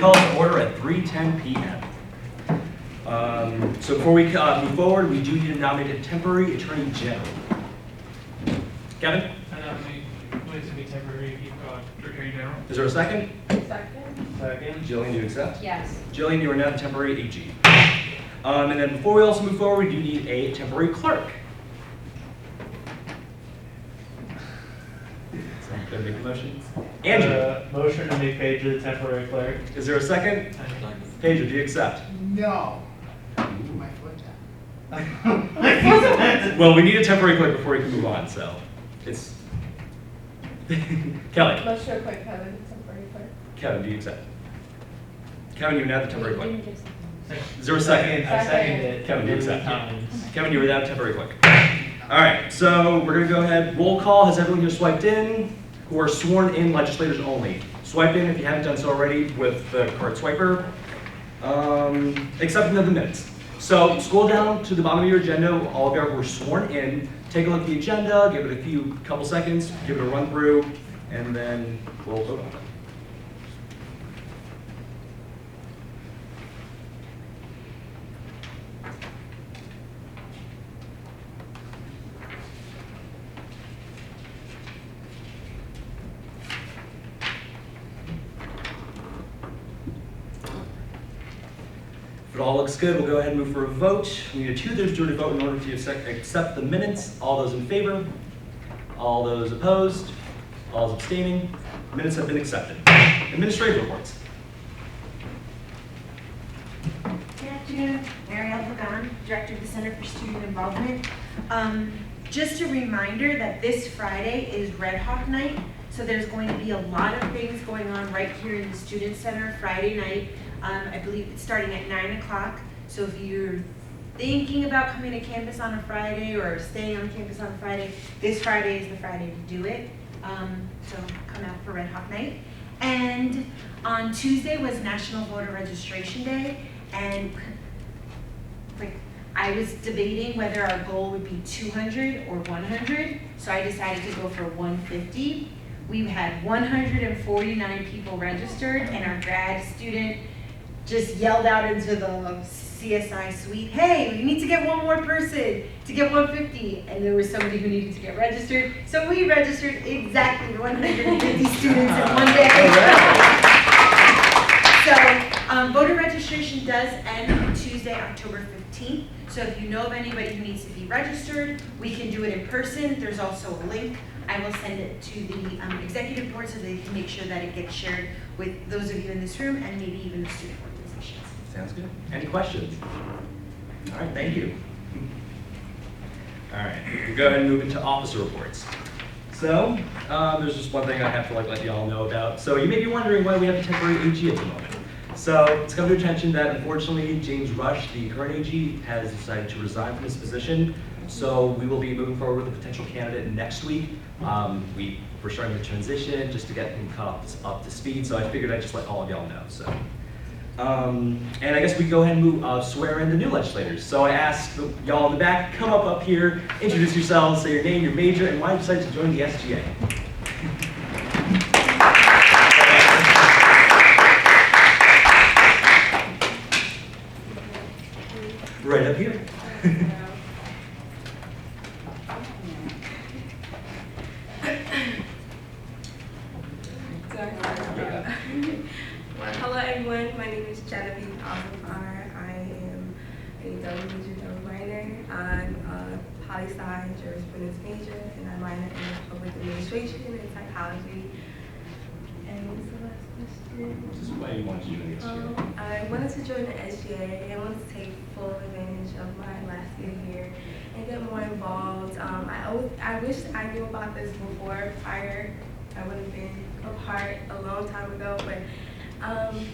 call to order at 3:10 p.m. So before we move forward, we do need to nominate a temporary attorney general. Kevin? I nominate Williams to be temporary attorney general. Is there a second? Second. Jillian, do you accept? Yes. Jillian, you are now the temporary AG. And then before we also move forward, we do need a temporary clerk. Someone gonna make a motion? Andrew? Motion to make Paige the temporary clerk. Is there a second? Pedro, do you accept? No. My foot down. Well, we need a temporary clerk before we can move on, so it's Kelly. Let's show quick, Kevin, temporary clerk. Kevin, do you accept? Kevin, you are now the temporary clerk. Second. Is there a second? I second it. Kevin, do you accept? Comments. Kevin, you are now the temporary clerk. All right, so we're gonna go ahead. Roll call. Has everyone here swiped in? Who are sworn in legislators only? Swipe in if you haven't done so already with the card swiper. Accepting of the minutes. So scroll down to the bottom of your agenda. All of you who are sworn in. Take a look at the agenda. Give it a couple seconds. Give it a run through, and then we'll vote on it. If it all looks good, we'll go ahead and move for a vote. We need a 2/3 majority vote in order to accept the minutes. All those in favor? All those opposed? All those abstaining? Minutes have been accepted. Administrative reports. Good afternoon, Marielle Pagan, Director of the Center for Student Involvement. Just a reminder that this Friday is Red Hawk Night, so there's going to be a lot of things going on right here in the Student Center Friday night. I believe it's starting at 9 o'clock, so if you're thinking about coming to campus on a Friday or staying on campus on a Friday, this Friday is the Friday to do it. So come out for Red Hawk Night. And on Tuesday was National Voter Registration Day, and I was debating whether our goal would be 200 or 100, so I decided to go for 150. We've had 149 people registered, and our grad student just yelled out into the CSI suite, hey, we need to get one more person to get 150, and there was somebody who needed to get registered, so we registered exactly 150 students in one day. So voter registration does end on Tuesday, October 15th, so if you know of anybody who needs to be registered, we can do it in person. There's also a link. I will send it to the executive board so they can make sure that it gets shared with those of you in this room and maybe even the student organizations. Sounds good. Any questions? All right, thank you. All right, we'll go ahead and move into officer reports. So, there's just one thing I have to let you all know about. So you may be wondering why we have a temporary AG at the moment. So it's come to attention that unfortunately James Rush, the current AG, has decided to resign from his position. So we will be moving forward with a potential candidate next week. We're starting the transition just to get him caught up to speed. So I figured I'd just let all of y'all know. So, and I guess we go ahead and swear in the new legislators. So I asked y'all in the back, come up here, introduce yourselves, say your name, your major, and why you decided to join the SGA. Right up here. Well, hello everyone, my name is Genevieve Alvaro. I am a double major, double minor. I'm a poli-sci jurisprudence major, and I minor in public administration and psychology. And what's the last question? This is why you wanted to join the SGA. I wanted to join the SGA. I wanted to take full advantage of my last year here and get more involved. I wish I knew about this prior. I would have been a part a long time ago, but I'm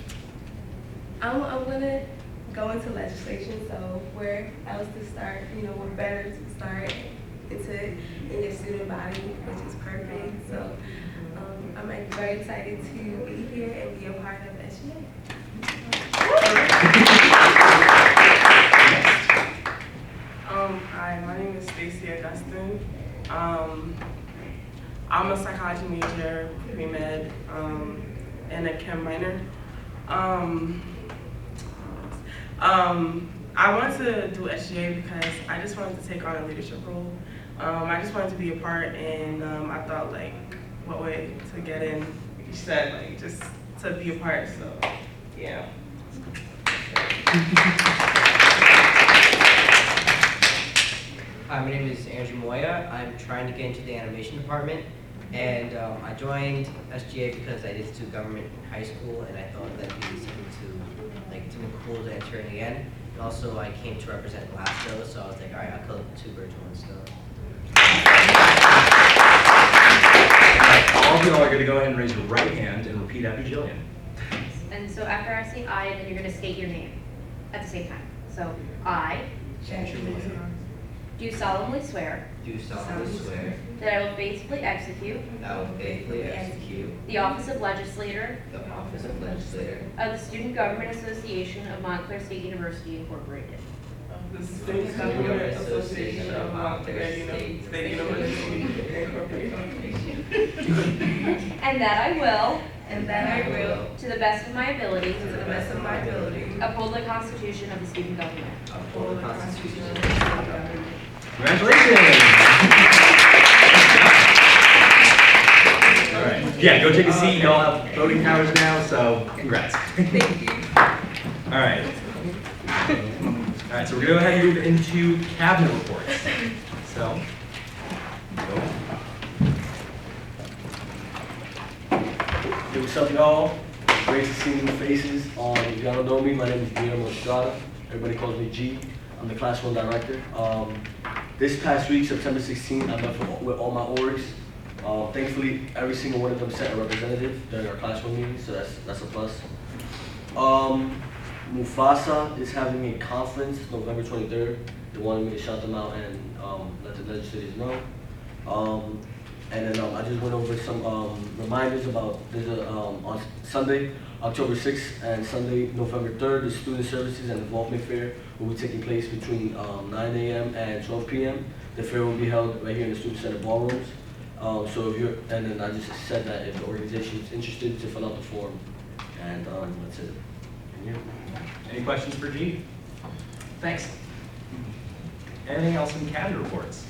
gonna go into legislation. So where else to start? We're better to start in your student body, which is perfect. So I'm very excited to be here and be a part of SGA. Hi, my name is Stacey Augustine. I'm a psychology major, pre-med, and a chem minor. I wanted to do SGA because I just wanted to take on a leadership role. I just wanted to be a part, and I thought, like, what way to get in? Like you said, like, just to be a part. So, yeah. Hi, my name is Andrew Moya. I'm trying to get into the animation department, and I joined SGA because I did student government in high school, and I thought that'd be something cool to enter in again. And also, I came to represent Glasgow, so I was like, all right, I'll kill two birds with one stone. All of you all are going to go ahead and raise your right hand and repeat after Jillian. And so after I say I, then you're going to state your name at the same time. So I Andrew Moya. do solemnly swear Do solemnly swear that I will faithfully execute that I will faithfully execute the office of legislator the office of legislator of the Student Government Association of Montclair State University Incorporated. The Student Government Association of Montclair State University Incorporated. And that I will, to to the best of my ability, the best of my ability, uphold the Constitution of the student government. uphold the Constitution of the state government. Congratulations! All right. Yeah, go take a seat. You all have voting powers now, so congrats. thank you. All right. All right, so we're going to go ahead and move into cabinet reports. So, go. Hey, what's up, y'all? Great to see new faces. If y'all don't know me, my name is Guillermo Estrada. Everybody calls me G. I'm the Class 1 director. This past week, September 16th, I met with all my orgs. Thankfully, every single one of them sent a representative during our Class 1 meeting, so that's a plus. Mufasa is having a conference November 23rd. They wanted me to shout them out and let the legislators know. And then I just went over some reminders about, there's on Sunday, October 6th and Sunday, November 3rd, the Student Services and Involvement Fair will be taking place between 9 a.m. and 12 p.m. The fair will be held right here in the Student Center ballrooms. So if you're, and then I just said that if the organization is interested to fill out the form, and that's it. And yeah. Any questions for G? Thanks. Anything else in cabinet reports?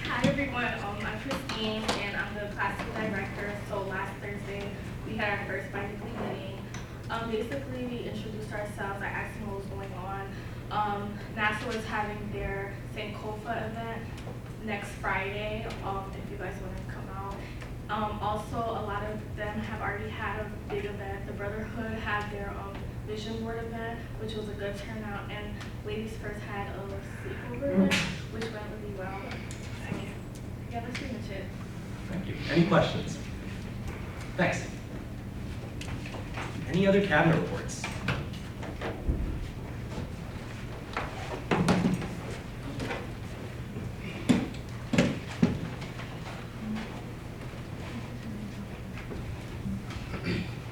Hi everyone, I'm Christine and I'm the class director. So last Thursday we had our first bi-weekly meeting. Basically we introduced ourselves. I asked them what was going on. NASA is having their Sankofa event next Friday. If you guys want to come out. Also, a lot of them have already had a big event. The Brotherhood had their vision board event, which was a good turnout, and Ladies First had a sleepover event, which went really well. So, yeah, that's pretty much it. Thank you. Any questions? Thanks. Any other cabinet reports?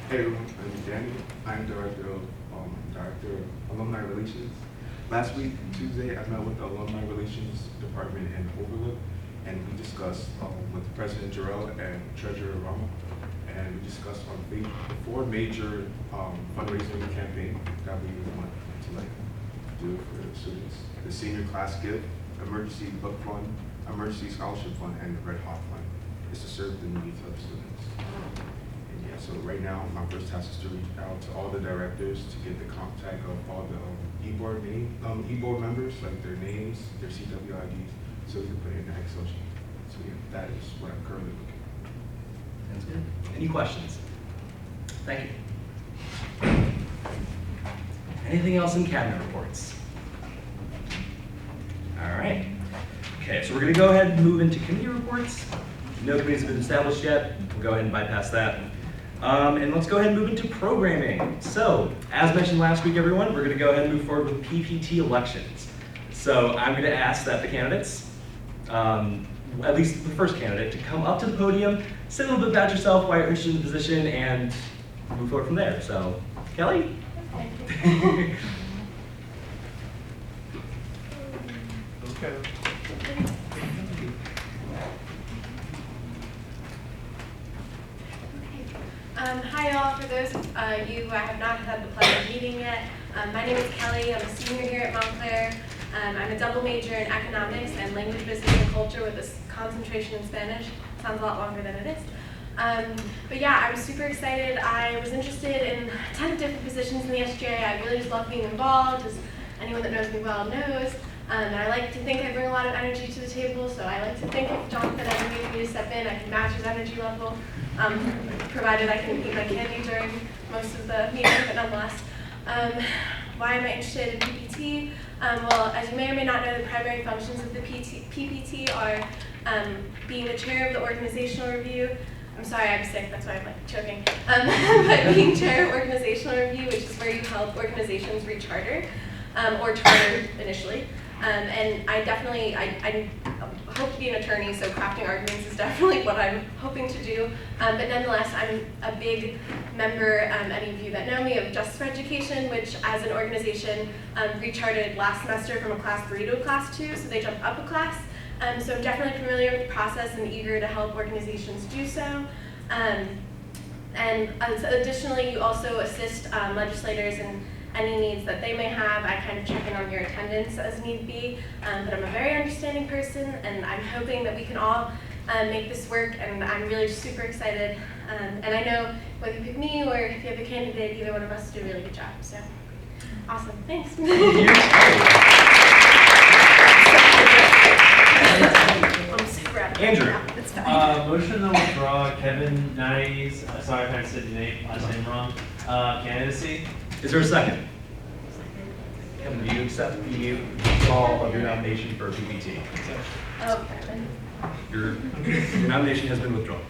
Hey everyone, I'm Danny. I'm Director of Alumni Relations. Last week, Tuesday, I met with the Alumni Relations Department in Overlook, and we discussed with President Jarrell and Treasurer Rama, and we discussed on 4 major fundraising campaigns that we want to do for the students: the Senior Class Gift, Emergency Book Fund, Emergency Scholarship Fund, and the Red Hawk Fund. It's to serve the needs of students. Yeah, so right now, my first task is to reach out to all the directors to get the contact of all the e-board members, like their names, their CWIDs, so we can put it in the Excel sheet. So yeah, that is what I'm currently looking at. Sounds good. Any questions? Thank you. Anything else in cabinet reports? All right. Okay, so we're going to go ahead and move into committee reports. No committees have been established yet. We'll go ahead and bypass that. And let's go ahead and move into programming. So, as mentioned last week, everyone, we're going to go ahead and move forward with PPT elections. So, I'm going to ask that the candidates, at least the first candidate, to come up to the podium, say a little bit about yourself, why you're interested in the position, and move forward from there. So, Kelly? Okay. Hi all, for those of you who I have not had the pleasure of meeting yet, my name is Kelly. I'm a senior here at Montclair. I'm a double major in economics and language, business, and culture with a concentration in Spanish. Sounds a lot longer than it is. But yeah, I'm super excited. I was interested in a ton of different positions in the SGA. I really just love being involved, as anyone that knows me well knows. And I like to think I bring a lot of energy to the table, so I like to think if Jonathan ever needs me to step in, I can match his energy level, provided I can eat my candy during most of the meeting, but nonetheless. Why am I interested in PPT? Well, as you may or may not know, the primary functions of the PPT are being the chair of the organizational review. I'm sorry, I'm sick, that's why I'm like choking. But being chair of organizational review, which is where you help organizations re-charter, or charter initially. And I definitely, I hope to be an attorney, so crafting arguments is definitely what I'm hoping to do. But nonetheless, I'm a big member, any of you that know me, of Justice for Education, which as an organization recharted last semester from a class 3 to a class 2, so they jumped up a class. So I'm definitely familiar with the process and eager to help organizations do so. And additionally, you also assist legislators in any needs that they may have. I kind of check in on your attendance as need be, but I'm a very understanding person, and I'm hoping that we can all make this work, and I'm really just super excited. And I know whether you pick me or if you have a candidate, either one of us do a really good job, so awesome, thanks. I'm super out of breath Andrew. now. It's fine. Motion to withdraw Kevin Nye's, sorry if I said your name, last name wrong, candidacy. Is there a second? Kevin, do you accept the withdrawal of your nomination for PPT? Oh, Kevin. Your nomination has been withdrawn.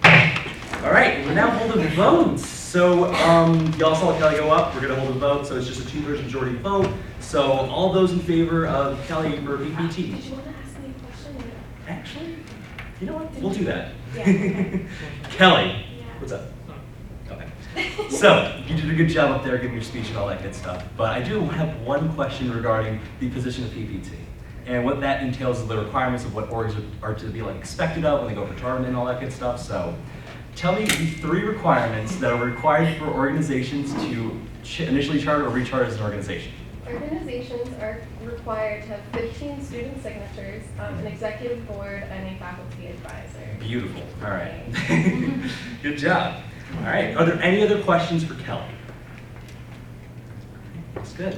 All right, we're now holding votes. So y'all saw Kelly go up. We're going to hold a vote, so it's just a 2/3 majority vote. So all those in favor of Kelly for PPT? Did you want to ask me a question? Actually, you know what? We'll do that. Yeah. Okay. Kelly, Yeah. what's up? Okay. So, you did a good job up there giving your speech and all that good stuff. But I do have one question regarding the position of PPT. And what that entails is the requirements of what orgs are to be like expected of when they go for tournament and all that good stuff. So, tell me the 3 requirements that are required for organizations to initially charter or recharter as an organization. Organizations are required to have 15 student signatures, an executive board, and a faculty advisor. Beautiful. All right. Good job. All right. Are there any other questions for Kelly? That's good.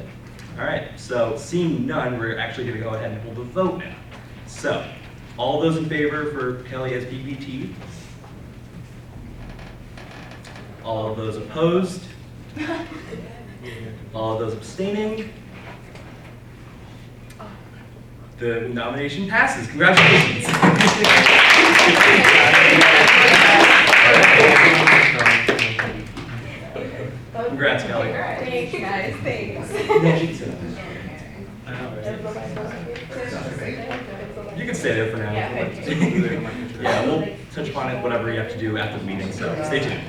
All right. So seeing none, we're actually going to go ahead and hold a vote now. So all those in favor for Kelly as PPT? All of those opposed? All of those abstaining? The nomination passes. Congratulations. Congrats, Kelly. Thanks, guys. Thanks. No, she can sit down. You can stay there for now. Yeah, we'll touch upon it, whatever you have to do after the meeting, so stay tuned.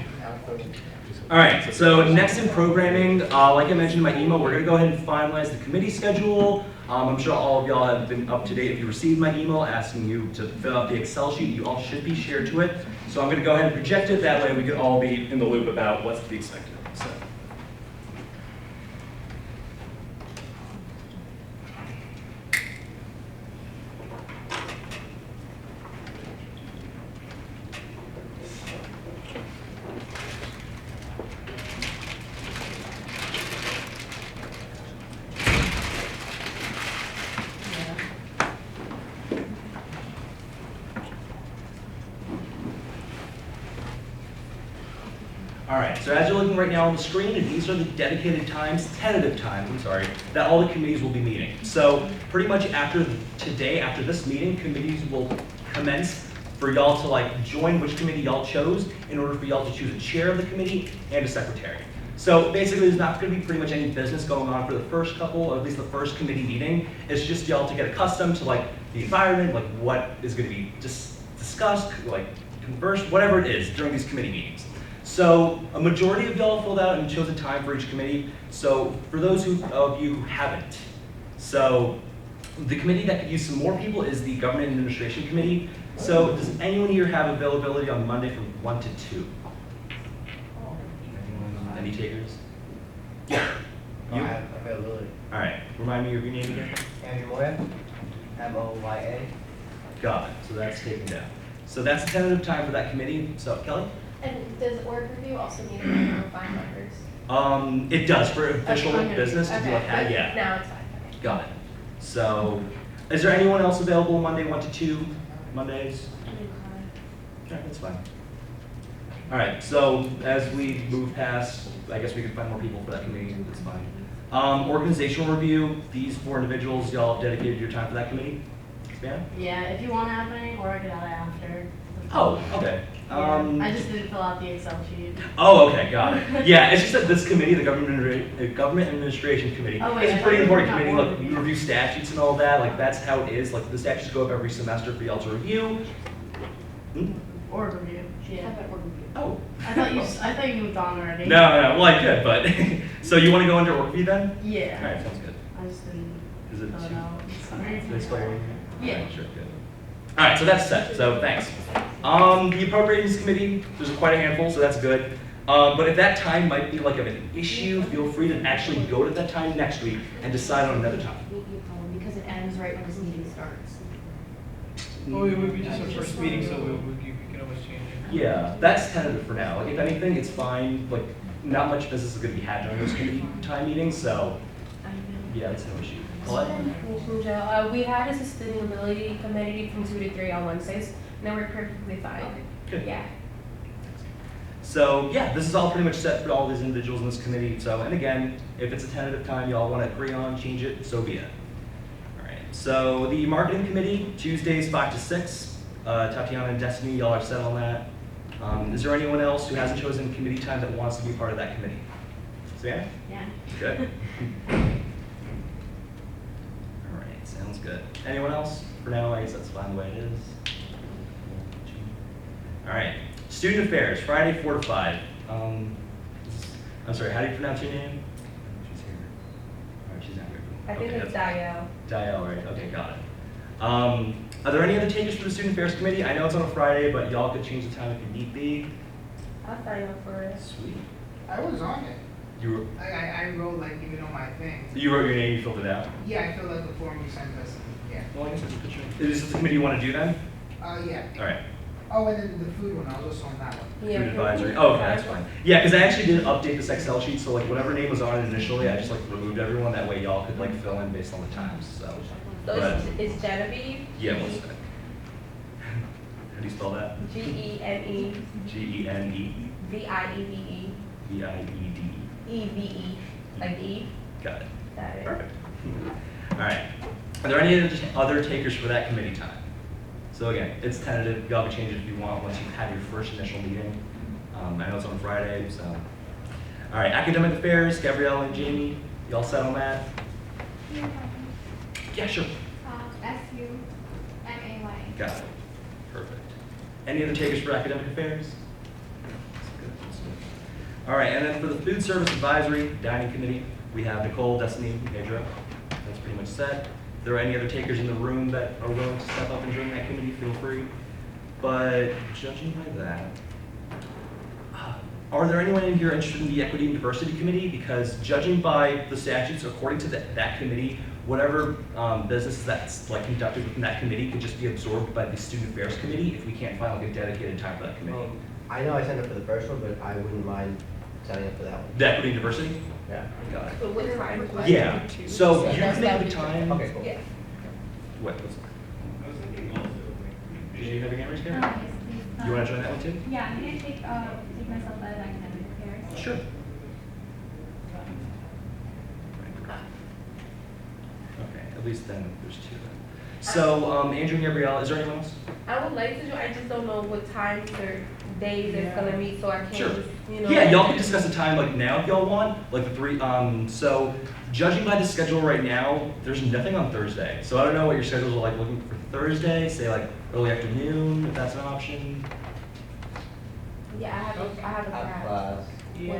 All right, so next in programming, like I mentioned in my email, we're going to go ahead and finalize the committee schedule. I'm sure all of y'all have been up to date if you received my email asking you to fill out the Excel sheet. You all should be shared to it. So I'm going to go ahead and project it. That way we can all be in the loop about what's to be expected. So. All right, so as you're looking right now on the screen, these are the dedicated times, tentative times, I'm sorry, that all the committees will be meeting. So pretty much after today, after this meeting, committees will commence for y'all to join which committee y'all chose in order for y'all to choose a chair of the committee and a secretary. So basically there's not gonna be pretty much any business going on for the first couple, or at least the first committee meeting. It's just y'all to get accustomed to the environment, what is gonna be discussed, conversed, whatever it is during these committee meetings. So a majority of y'all filled out and chose a time for each committee. So for those of you who haven't, so the committee that could use some more people is the Government Administration Committee. So does anyone here have availability on Monday from 1 to 2? Any takers? Yeah. I You? have availability. All right. Remind me of your name again. Andrew Moya, Moya. Got it. So that's taken down. So that's the tentative time for that committee. So Kelly? And does org review also need to be fine records? It does for official business to be like, Okay, yeah. now it's fine, okay. Got it. So, is there anyone else available Monday 1 to 2 Mondays? Okay, that's fine. All right, so as we move past, I guess we can find more people for that committee, that's fine. Organizational review, these 4 individuals, y'all have dedicated your time for that committee? Savannah? Yeah, if you want to have any, or I could add it after. Oh, okay. Yeah, I just didn't fill out the Excel sheet. Oh, okay, got it. Yeah, it's just that this committee, the Government Administration Committee, Oh, wait, is I a pretty thought important you were committee. talking Like, about we review statutes and all that. Like, that's how it is. Like, the statutes go up every semester for y'all to review. Hmm? Or review. Yeah. Oh. I thought you moved on already. No, well, I could, but so you want to go under work review then? Yeah. All right, sounds good. I just didn't Is it fill it too- out. Sorry. Did I explain everything? Yeah. Alright, sure, good. All right, so that's set. So thanks. The appropriations committee, there's quite a handful, so that's good. But if that time might be like of an issue, feel free to actually go to that time next week and decide on another time. Because it ends right when this meeting starts. Well, it would be just our first meeting, so we can always change it. Yeah, that's tentative for now. Like, if anything, it's fine. Like, not much business is going to be had during those committee time meetings, so yeah, it's no issue. What? We had a sustainability committee from 2 to 3 on Wednesdays, and they were perfectly fine. Good. Yeah. So yeah, this is all pretty much set for all these individuals in this committee. So, and again, if it's a tentative time y'all want to agree on, change it, so be it. All right, so the marketing committee, Tuesdays 5 to 6. Tatiana and Destiny, y'all are set on that. Is there anyone else who hasn't chosen committee time that wants to be part of that committee? Savannah? Yeah. Good. All right, sounds good. Anyone else? For now, I guess that's fine the way it is. All right, student affairs, Friday 4 to 5. I'm sorry, how do you pronounce your name? She's here. All right, she's not here. I think it's Dial. Dial, right? Okay, got it. Are there any other changes for the student affairs committee? I know it's on a Friday, but y'all could change the time if you need be. I'll sign up for it. Sweet. I was on it. You I wrote like even on my thing. wrote your name, you filled it out. Yeah, I filled out the form you sent us. Yeah. Well, I guess that's a picture. Is this the committee you want to do then? Yeah. All right. Oh, and then the food one, I was also on that one. Food advisory. Oh, okay, that's fine. Yeah, because I actually did update this Excel sheet, so like whatever name was on it initially, I just like removed everyone. That way y'all could like fill in based on the times. So. So But- it's Genevieve? Yeah, one second. How do you spell that? Geneve Geneve Vieve. Viede. Eve, like E. Got it. That is. Perfect. All right. Are there any other takers for that committee time? So again, it's tentative. Y'all can change it if you want once you've had your first initial meeting. I know it's on Friday, so. All right, academic affairs, Gabrielle and Jamie, y'all set on that? Yeah, sure. SUMAY. Got it. Perfect. Any other takers for academic affairs? That's good, that's good. All right, and then for the food service advisory dining committee, we have Nicole, Destiny, and Pedro. That's pretty much set. If there are any other takers in the room that are willing to step up and join that committee, feel free. But judging by that, are there anyone in here interested in the Equity and Diversity Committee? Because judging by the statutes, according to that committee, whatever business that's like conducted within that committee could just be absorbed by the Student Affairs Committee if we can't find like a dedicated time for that committee. I know I signed up for the first one, but I wouldn't mind signing up for that one. The Equity and Diversity? Yeah. Got it. So what is my request? Yeah, so you that's can make that the would- time. Okay, cool. Yeah. What? Did you have a hand raised here? Yes, please. You want to join that one too? Yeah, I'm gonna take myself out of academic affairs. Sure. Okay, at least then there's 2 then. So, Andrew and Gabrielle, is there anyone else? I would like to do, I just don't know what times or days it's gonna be, so I can't Sure. just, you know. Yeah, y'all can discuss the time like now if y'all want, like the 3, so judging by the schedule right now, there's nothing on Thursday. So I don't know what your schedules are like looking for Thursday, say like early afternoon, if that's an option. Yeah, I have a I have class. class. Yeah.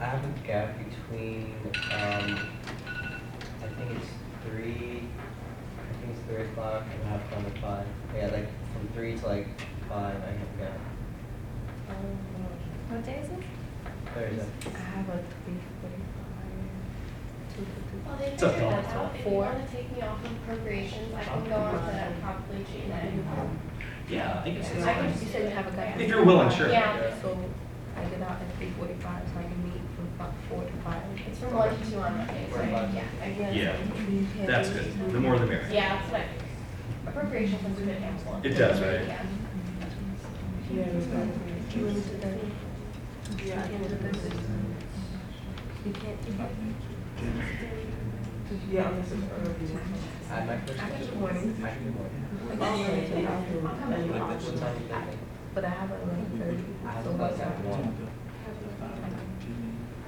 I have a gap between, I think it's 3 o'clock and I have fun at 5. Yeah, like from 3 to like 5, I have a gap. What day is it? Thursday. I have a 3:45, 2:50. Well, they It's up to figured all. that out. If you want to take me off of appropriations, I can go on to that and probably change it. Yeah, I think it's, You said you have a guy. if you're willing, sure. Yeah. So I get out at 3:45, so I can meet from about 4 to 5. It's from 1 to 2 on Monday, so yeah, I guess. Yeah, that's good. The more the merrier. Yeah, that's what I figured. Appropriations has a good handful. It does, right? Yeah. Yeah, it's better. You want to do that? Yeah, I can do this. You can't do that. Yeah, unless it's early. I might push I can it. do morning. I can do morning. But What time you thinking? I have it 11:30. I have So a what bus at time? 1.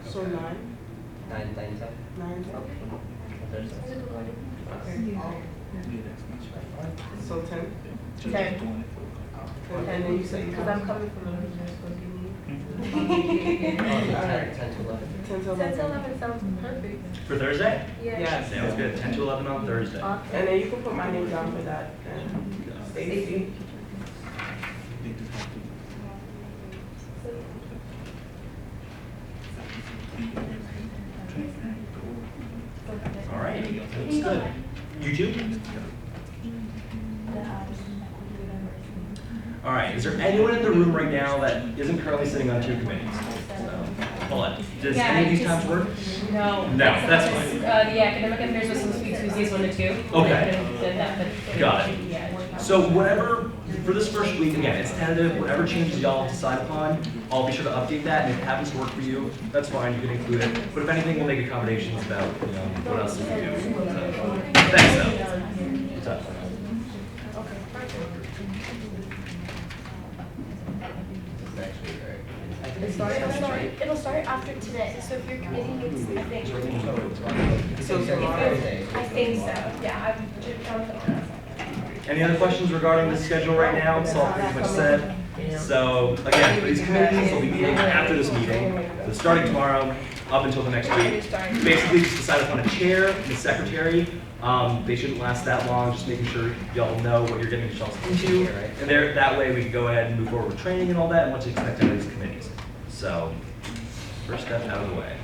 So 9? 9, 10. 9? Thursday. So 10? 10. And then you say, because I'm coming from New Jersey, so give me. Oh, Alright. 10 to 11. 10 to 10 to 11. 11 sounds perfect. For Thursday? Yes. Sounds good. 10 to 11 on Thursday. And then you can put my name down for that. Stacy. All right, that's good. You too? All right, is there anyone in the room right now that isn't currently sitting on 2 committees? So, hold on. Does any of these times work? No. No, that's fine. The academic affairs was supposed to be Tuesdays 1 to 2. Okay. I couldn't fit that, but. Got it. Yeah. So whatever, for this first week, again, it's tentative, whatever changes y'all decide upon, I'll be sure to update that, and if it happens to work for you, that's fine, you can include it. But if anything, we'll make accommodations about, what else we can do. So, thanks, though. What's up? Next week, right? It'll start after today, so if your committee meets, I think. So you said Thursday. I think so, yeah, I'm Jonathan. Any other questions regarding the schedule right now? It's all pretty much set. So, again, for these committees, they'll be meeting after this meeting. So starting tomorrow, up until the next week. Basically, just decide upon a chair and a secretary. They shouldn't last that long, just making sure y'all know what you're getting yourselves into. And there, that way we can go ahead and move forward with training and all that, and what to expect out of these committees. So, first step out of the way.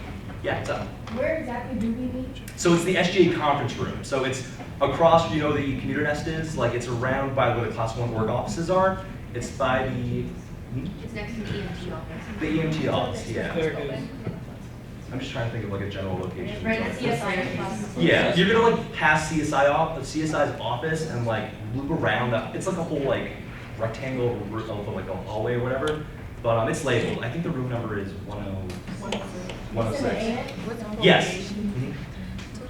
Yeah, what's up? Where exactly do we meet? So it's the SGA conference room. So it's across, you know, the commuter nest is, like it's around by where the class 1 org offices are. It's by the, It's next to the EMT office. the EMT office, yeah. There it is. I'm just trying to think of like a general location. Right at CSI. Yeah, you're gonna like pass CSI's office and like loop around. It's like a whole like rectangle of like a hallway or whatever. But it's labeled. I think the room number is 106. Yes. Mhm.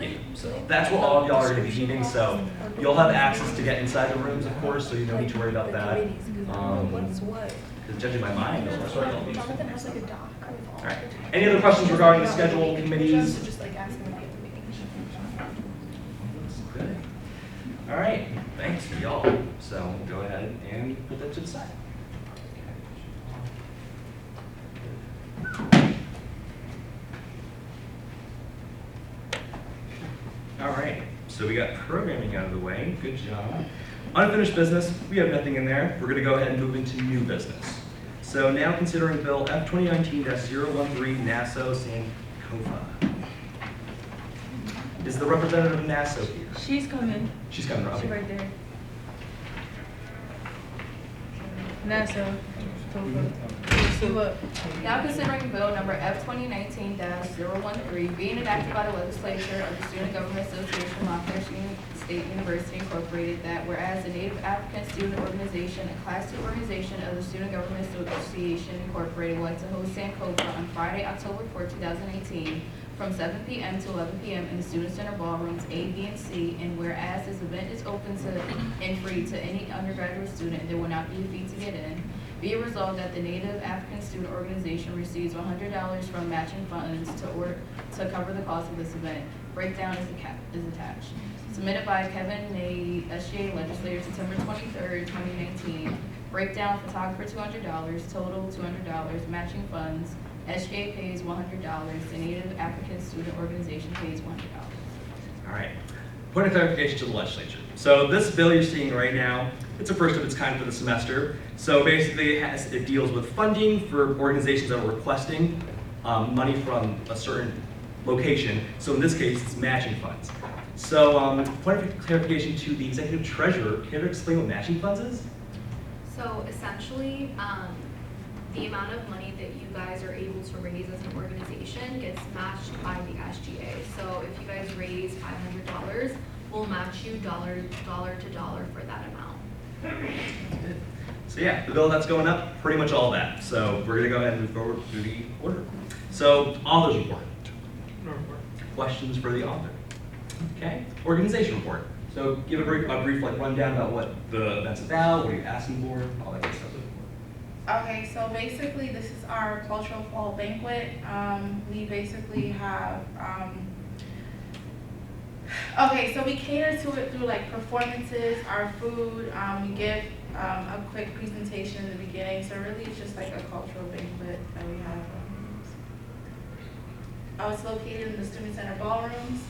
Yeah, so that's where all of y'all are gonna be meeting. So you'll have access to get inside the rooms, of course. So you don't need to worry about that. What's what? Because judging by mine, that's where y'all be. Jonathan has like a doc. All right. Any other questions regarding the schedule, committees? So just like ask them at the meeting. Good. All right, thanks for y'all. So we'll go ahead and put that to the side. All right, so we got programming out of the way. Good job. Unfinished business, we have nothing in there. We're gonna go ahead and move into new business. So now considering Bill F 2019-013 Nassau Sankofa. Is the representative of Nassau here? She's coming. She's coming, She's okay. right there. NASA. Now considering bill number F 2019-013, being enacted by the legislature of the Student Government Association, Montclair State University Incorporated, that whereas the Native African Student Organization, a Class II organization of the Student Government Association Incorporated, would like to host Sankofa on Friday, October 4, 2018, from 7 p.m. to 11 p.m. in the Student Center ballrooms A, B, and C, and whereas this event is open to and free to any undergraduate student, there will not be a fee to get in. Be it resolved that the Native African Student Organization receives $100 from matching funds to cover the cost of this event. Breakdown is attached. Submitted by Kevin Nay, SGA Legislator, September 23rd, 2019. Breakdown, photographer $200, total $200, matching funds. SGA pays $100, the Native African Student Organization pays $100. All right. Point of clarification to the legislature. So this bill you're seeing right now, it's a first of its kind for the semester. So basically it deals with funding for organizations that are requesting money from a certain location. So in this case, it's matching funds. So point of clarification to the executive treasurer, can you explain what matching funds is? So essentially, the amount of money that you guys are able to raise as an organization gets matched by the SGA. So if you guys raise $500, we'll match you dollar to dollar for that amount. So yeah, the bill that's going up, pretty much all that. So we're gonna go ahead and move forward through the order. So author's report. Questions for the author? Okay, organization report. So give a brief like rundown about what the event's about, what you're asking for, all that good stuff. Okay, so basically this is our cultural fall banquet. We basically have, okay, so we cater to it through like performances, our food, we give a quick presentation in the beginning, so really it's just like a cultural banquet that we have. It's located in the Student Center ballrooms.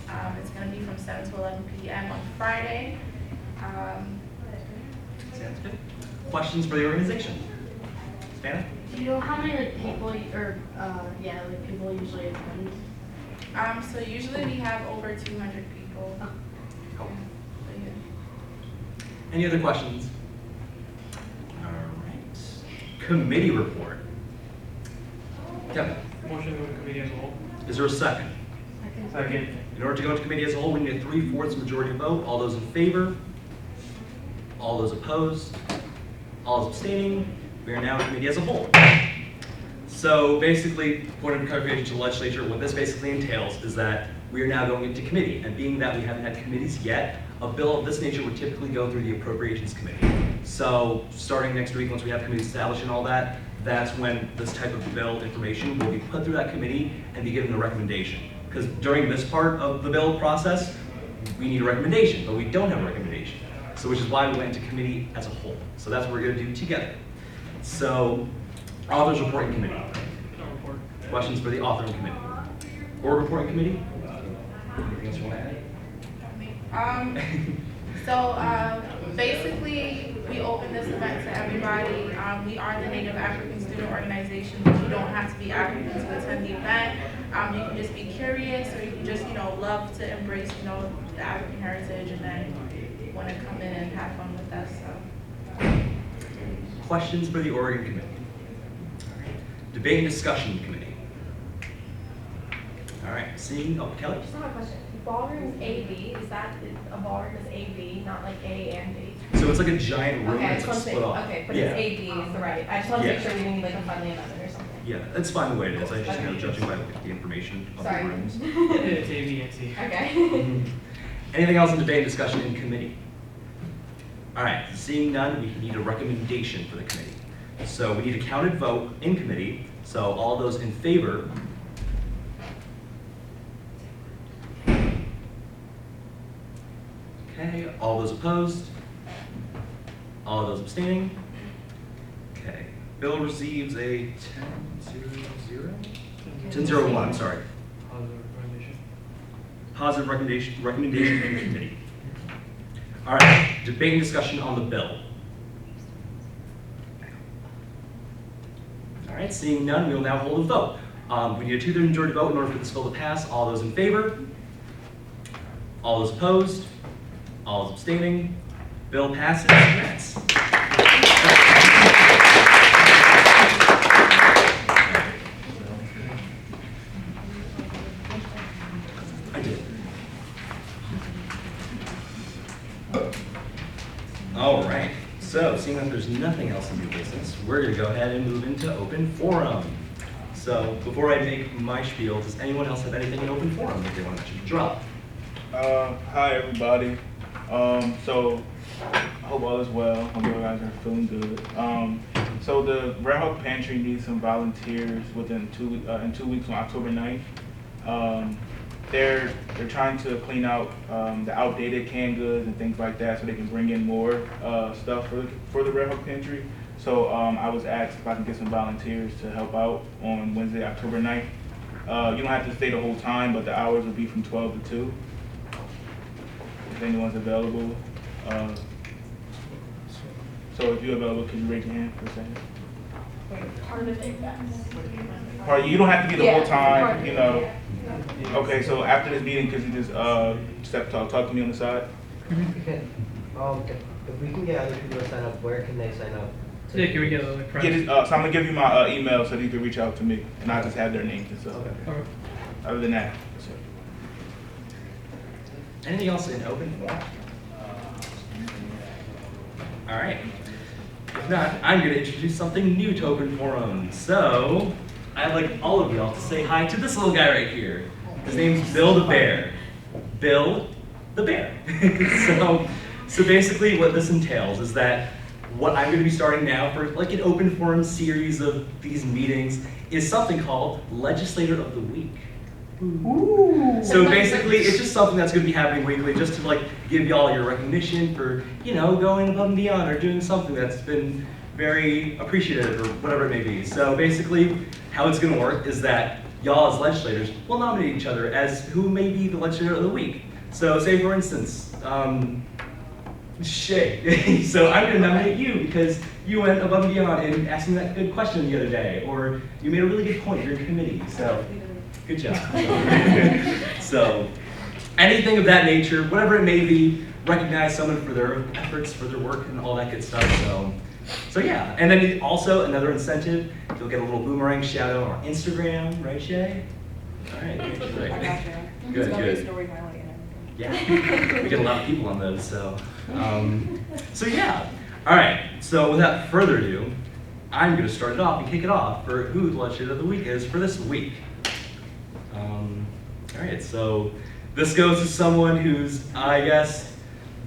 It's going to be from 7 to 11 p.m. on Friday. Sounds good. Questions for the organization? Savannah? Do you know how many like people people usually attend? So usually we have over 200 people. Cool. Yeah. Any other questions? All right. Committee report. Kevin? Motion to go to committee as a whole. Is there a second? Second. In order to go into committee as a whole, we need a 3/4 majority vote. All those in favor? All those opposed? All those abstaining? We are now in committee as a whole. So basically, point of clarification to the legislature, what this basically entails is that we are now going into committee. And being that we haven't had committees yet, a bill of this nature would typically go through the appropriations committee. So starting next week, once we have committees established and all that, that's when this type of bill information will be put through that committee and be given a recommendation. Because during this part of the bill process, we need a recommendation, but we don't have a recommendation. So which is why we went into committee as a whole. So that's what we're gonna do together. So, authors reporting committee. Questions for the authoring committee? Or reporting committee? Anything else you want to add? Basically, we open this event to everybody. We are the Native African Student Organization, but you don't have to be African to attend the event. You can just be curious, or you can just, love to embrace, the African heritage, and then want to come in and have fun with us. So. Questions for the Oregon committee? Debate and discussion committee. All right, seeing, Kelly? Just have a question. Ballroom AB, is that a ballroom is AB, not like A and B? So it's like a giant room Okay, I that's just like want to split off. okay, but Yeah. it's AB is the right. I just want to make Yeah. sure we didn't need like a friendly amendment or something. Yeah, that's fine the way it is. I just, Okay. judging by the information of Sorry. the rooms. It's ABNT. Okay. Mhm. Anything else in debate and discussion in committee? All right, seeing none, we need a recommendation for the committee. So we need a counted vote in committee. So all those in favor? Okay, all those opposed? All those abstaining? Okay, bill receives a 10-0? 10-01, I'm sorry. Positive recommendation in committee. All right, debate and discussion on the bill. All right, seeing none, we will now hold a vote. We need a 2/3 majority vote in order for this bill to pass. All those in favor? All those opposed? All those abstaining? Bill passes. Congrats. I did. All right, so seeing that there's nothing else in new business, we're gonna go ahead and move into open forum. So before I make my spiel, does anyone else have anything in open forum that they want to drop? Hi everybody. So I hope all is well. Hope you guys are feeling good. So the Red Hawk Pantry needs some volunteers within in 2 weeks on October 9th. They're trying to clean out the outdated canned goods and things like that, so they can bring in more stuff for the Red Hawk Pantry. So I was asked if I can get some volunteers to help out on Wednesday, October 9th. You don't have to stay the whole time, but the hours will be from 12 to 2. If anyone's available. So if you're available, can you raise your hand for a second? Part of it, yes. Or you don't have to be the whole Yeah, part time, of you it, know. yeah. Okay, so after this meeting, could you just talk to me on the side? Okay. If we can get other people to sign up, where can they sign up? Yeah, can we get a Yeah, just, so I'm gonna give you my email so that you can reach out to me, and I just have their names and stuff. Okay. Other than that, that's it. Anything else in open forum? All right. If not, I'm going to introduce something new to open forum. So, I'd like all of y'all to say hi to this little guy right here. His name's Bill the Bear. Bill the Bear. so basically what this entails is that what I'm going to be starting now for like an open forum series of these meetings is something called Legislator of the Week. Ooh. So basically, it's just something that's going to be happening weekly, just to like give y'all your recognition for, you know, going above and beyond or doing something that's been very appreciative or whatever it may be. So basically, how it's going to work is that y'all as legislators will nominate each other as who may be the legislator of the week. So say for instance, Shay. So I'm going to nominate you because you went above and beyond in asking that good question the other day, or you made a really good point during committee. So. Good job. So, anything of that nature, whatever it may be, recognize someone for their efforts, for their work, and all that good stuff. So yeah. And then also another incentive, you'll get a little boomerang shout out on Instagram, right, Shay? All right. Great. I got you. Good. Good. Story highlight and Yeah. We get a lot of people on those. So yeah. All right. So without further ado, I'm going to start it off and kick it off for who the legislator of the week is for this week. All right, so this goes to someone who's, I guess,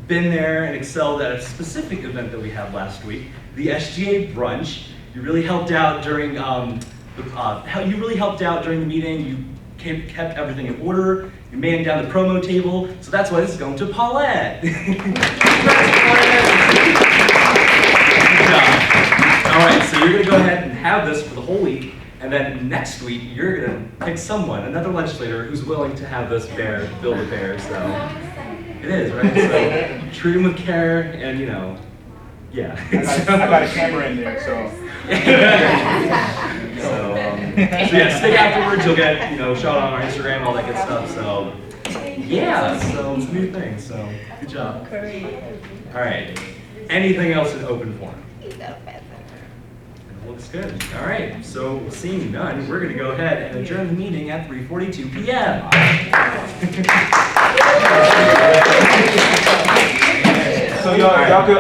been there and excelled at a specific event that we had last week, the SGA brunch. You really helped out during the meeting. You kept everything in order. You manned down the promo table. So that's why this is going to Paulette. Good job. All right, so you're going to go ahead and have this for the whole week. And then next week, you're going to pick someone, another legislator, who's willing to have this bear, Bill the Bear. So it is, right? So treat him with care and, you know, yeah. I got a camera in there, so. So yeah, stick afterwards. You'll get, you know, shout out on our Instagram, all that good stuff. So yeah, so it's a new thing. So good job. All right. Anything else in open forum? Looks good. All right, so seeing none, we're going to go ahead and adjourn the meeting at 3:42 p.m. So y'all could